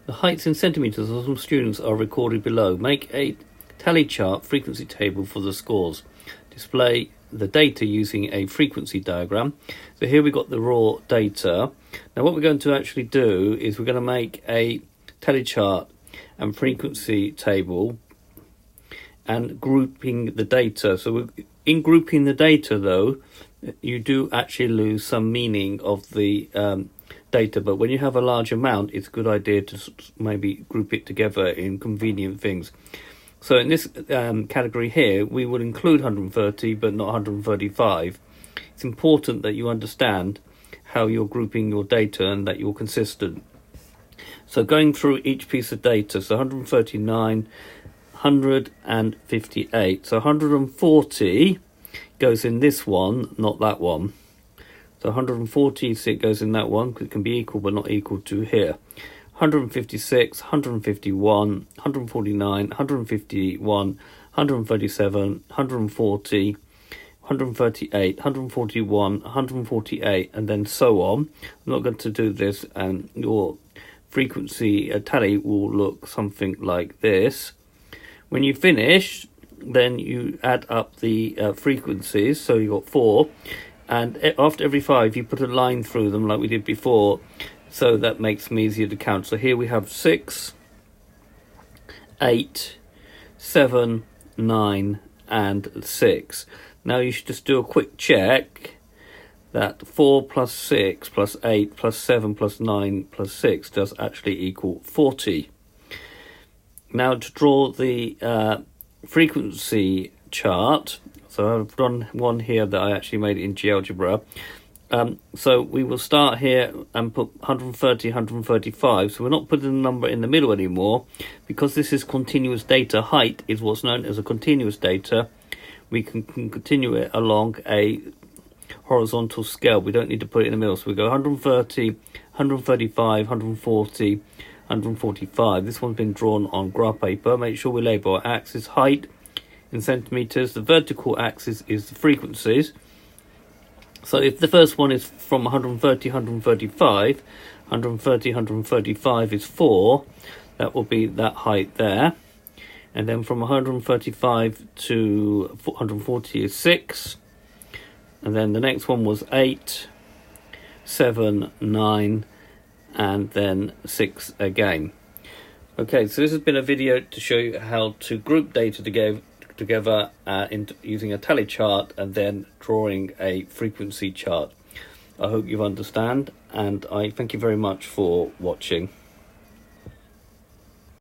The heights in centimetres of some students are recorded below. Make a tally chart frequency table for the scores. Display the data using a frequency diagram. So here we've got the raw data. Now what we're going to actually do is we're going to make a tally chart and frequency table and grouping the data. So in grouping the data though, you do actually lose some meaning of the data, but when you have a large amount, it's a good idea to maybe group it together in convenient things. So in this category here, we will include 130 but not 135. It's important that you understand how you're grouping your data and that you're consistent. So going through each piece of data, so 139, 158. So 140 goes in this one, not that one. So 140 goes in that one, because it can be equal but not equal to here. 156, 151, 149, 151, 137, 140, 138, 141, 148, and then so on. I'm not going to do this, and your frequency tally will look something like this. When you finish, then you add up the frequencies, so you got 4, and after every 5 you put a line through them like we did before, so that makes them easier to count. So here we have 6, 8, 7, 9 and 6. Now you should just do a quick check that 4 plus 6 plus 8 plus 7 plus 9 plus 6 does actually equal 40. Now to draw the frequency chart, so I've done one here that I actually made in GeoGebra. So we will start here and put 130, 135. So we're not putting the number in the middle anymore, because this is continuous data. Height is what's known as a continuous data. We can continue it along a horizontal scale. We don't need to put it in the middle. So we go 130, 135, 140, 145. This one's been drawn on graph paper. Make sure we label our axis height in centimeters. The vertical axis is the frequencies. So if the first one is from 130, 135, 130, 135 is 4, that will be that height there. And then from 135 to 140 is 6. And then the next one was 8, 7, 9, and then 6 again. Okay, so this has been a video to show you how to group data together using a tally chart and then drawing a frequency chart. I hope you understand, and I thank you very much for watching.